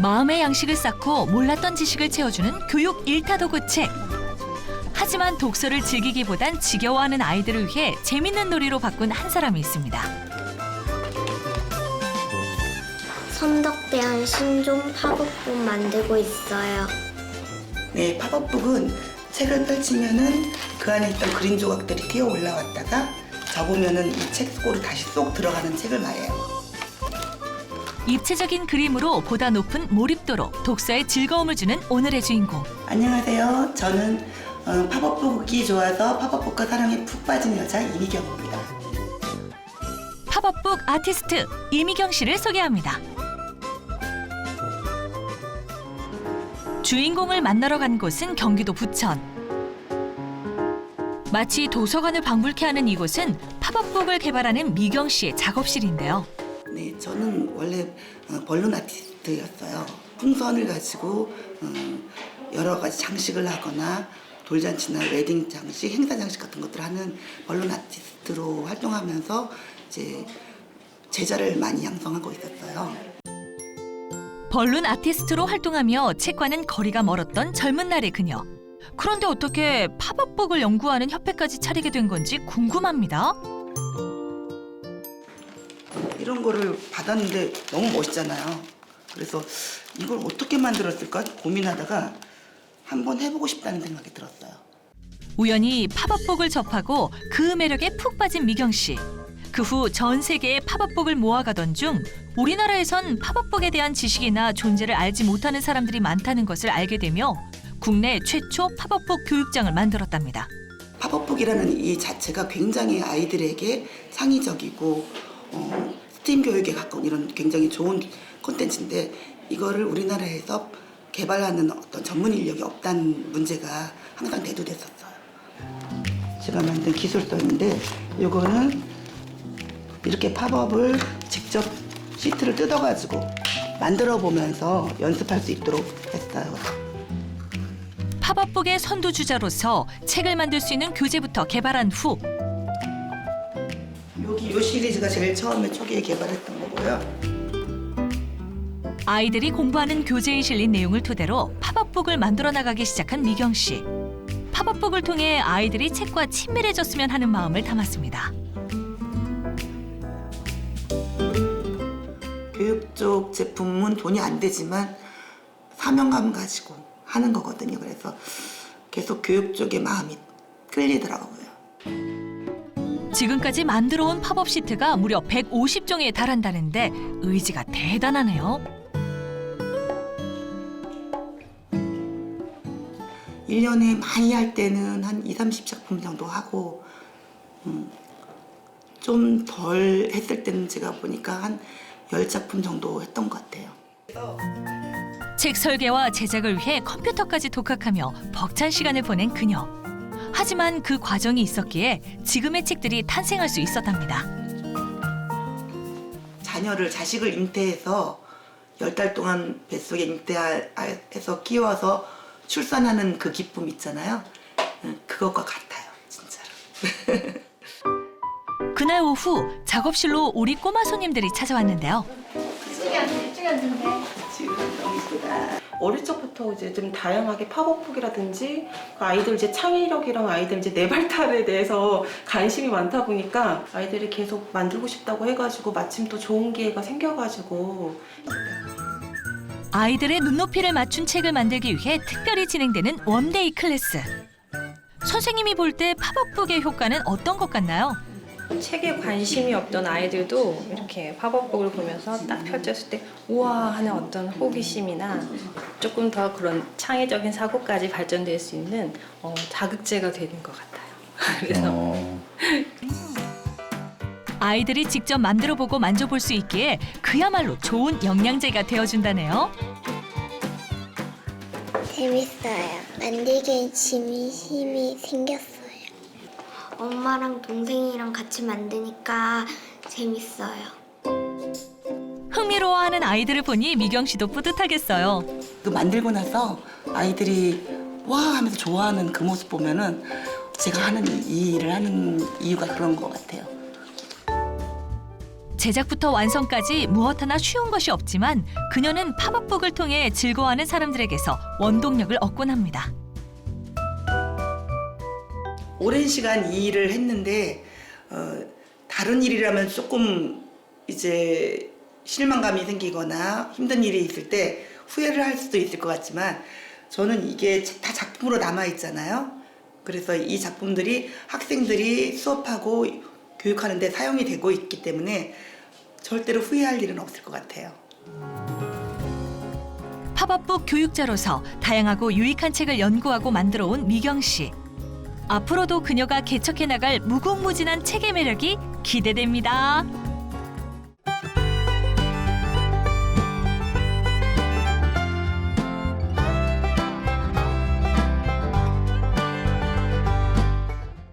마음의 양식을 쌓고 몰랐던 지식을 채워주는 교육 일타도구책. 하지만 독서를 즐기기보단 지겨워하는 아이들을 위해 재밌는 놀이로 바꾼 한 사람이 있습니다. 선덕대한 신종 팝업북 만들고 있어요. 네, 팝업북은 책을 펼치면은 그 안에 있던 그림 조각들이 튀어 올라왔다가 접으면은 이 책 속으로 다시 쏙 들어가는 책을 말해요. 입체적인 그림으로 보다 높은 몰입도로 독서에 즐거움을 주는 오늘의 주인공. 안녕하세요. 저는 팝업북이 좋아서 팝업북과 사랑에 푹 빠진 여자 이미경입니다. 팝업북 아티스트 이미경 씨를 소개합니다. 주인공을 만나러 간 곳은 경기도 부천. 마치 도서관을 방불케 하는 이곳은 팝업북을 개발하는 미경 씨의 작업실인데요. 네, 저는 원래 벌룬 아티스트였어요. 풍선을 가지고 여러 가지 장식을 하거나 돌잔치나 웨딩 장식, 행사 장식 같은 것들을 하는 벌룬 아티스트로 활동하면서 이제 제자를 많이 양성하고 있었어요. 벌룬 아티스트로 활동하며 책과는 거리가 멀었던 젊은 날의 그녀. 그런데 어떻게 팝업북을 연구하는 협회까지 차리게 된 건지 궁금합니다. 이런 거를 받았는데 너무 멋있잖아요. 그래서 이걸 어떻게 만들었을까 고민하다가 한번 해보고 싶다는 생각이 들었어요. 우연히 팝업북을 접하고 그 매력에 푹 빠진 미경 씨. 그 후 전 세계의 팝업북을 모아가던 중 우리나라에선 팝업북에 대한 지식이나 존재를 알지 못하는 사람들이 많다는 것을 알게 되며 국내 최초 팝업북 교육장을 만들었답니다. 팝업북이라는 이 자체가 굉장히 아이들에게 창의적이고 스팀 교육에 가까운 이런 굉장히 좋은 콘텐츠인데 이거를 우리나라에서 개발하는 어떤 전문 인력이 없다는 문제가 항상 대두됐었어요. 제가 만든 기술서인데 이거는 이렇게 팝업을 직접 시트를 뜯어가지고 만들어 보면서 연습할 수 있도록 했어요. 팝업북의 선두주자로서 책을 만들 수 있는 교재부터 개발한 후 이 시리즈가 제일 처음에 초기에 개발했던 거고요. 아이들이 공부하는 교재에 실린 내용을 토대로 팝업북을 만들어 나가기 시작한 미경 씨. 팝업북을 통해 아이들이 책과 친밀해졌으면 하는 마음을 담았습니다. 교육 쪽 제품은 돈이 안 되지만 사명감 가지고 하는 거거든요. 그래서 계속 교육 쪽에 마음이 끌리더라고요. 지금까지 만들어온 팝업 시트가 무려 150종에 달한다는데 의지가 대단하네요. 1년에 많이 할 때는 한 2, 30작품 정도 하고 좀 덜 했을 때는 제가 보니까 한 10작품 정도 했던 것 같아요. 책 설계와 제작을 위해 컴퓨터까지 독학하며 벅찬 시간을 보낸 그녀. 하지만 그 과정이 있었기에 지금의 책들이 탄생할 수 있었답니다. 자식을 잉태해서 10달 동안 뱃속에 잉태해서 키워서 출산하는 그 기쁨 있잖아요. 그것과 같아요, 진짜로. 그날 오후 작업실로 우리 꼬마 손님들이 찾아왔는데요. 지금 너무 이쁘다. 어릴 적부터 이제 좀 다양하게 팝업북이라든지 아이들 이제 창의력이랑 아이들 이제 내발탈에 대해서 관심이 많다 보니까 아이들이 계속 만들고 싶다고 해가지고 마침 또 좋은 기회가 생겨가지고 아이들의 눈높이를 맞춘 책을 만들기 위해 특별히 진행되는 원데이 클래스. 선생님이 볼 때 팝업북의 효과는 어떤 것 같나요? 책에 관심이 없던 아이들도 이렇게 팝업북을 보면서 딱 펼쳤을 때 우와 하는 어떤 호기심이나 조금 더 그런 창의적인 사고까지 발전될 수 있는 자극제가 되는 것 같아요. 그래서 아이들이 직접 만들어보고 만져볼 수 있기에 그야말로 좋은 영양제가 되어준다네요. 재밌어요. 만들기에 힘이 생겼어요. 엄마랑 동생이랑 같이 만드니까 재밌어요. 흥미로워하는 아이들을 보니 미경 씨도 뿌듯하겠어요. 그 만들고 나서 아이들이 와 하면서 좋아하는 그 모습 보면은 제가 하는 이 일을 하는 이유가 그런 것 같아요. 제작부터 완성까지 무엇 하나 쉬운 것이 없지만 그녀는 팝업북을 통해 즐거워하는 사람들에게서 원동력을 얻곤 합니다. 오랜 시간 이 일을 했는데 다른 일이라면 조금 이제 실망감이 생기거나 힘든 일이 있을 때 후회를 할 수도 있을 것 같지만 저는 이게 다 작품으로 남아 있잖아요. 그래서 이 작품들이 학생들이 수업하고 교육하는 데 사용이 되고 있기 때문에 절대로 후회할 일은 없을 것 같아요. 팝업북 교육자로서 다양하고 유익한 책을 연구하고 만들어 온 미경 씨. 앞으로도 그녀가 개척해 나갈 무궁무진한 책의 매력이 기대됩니다.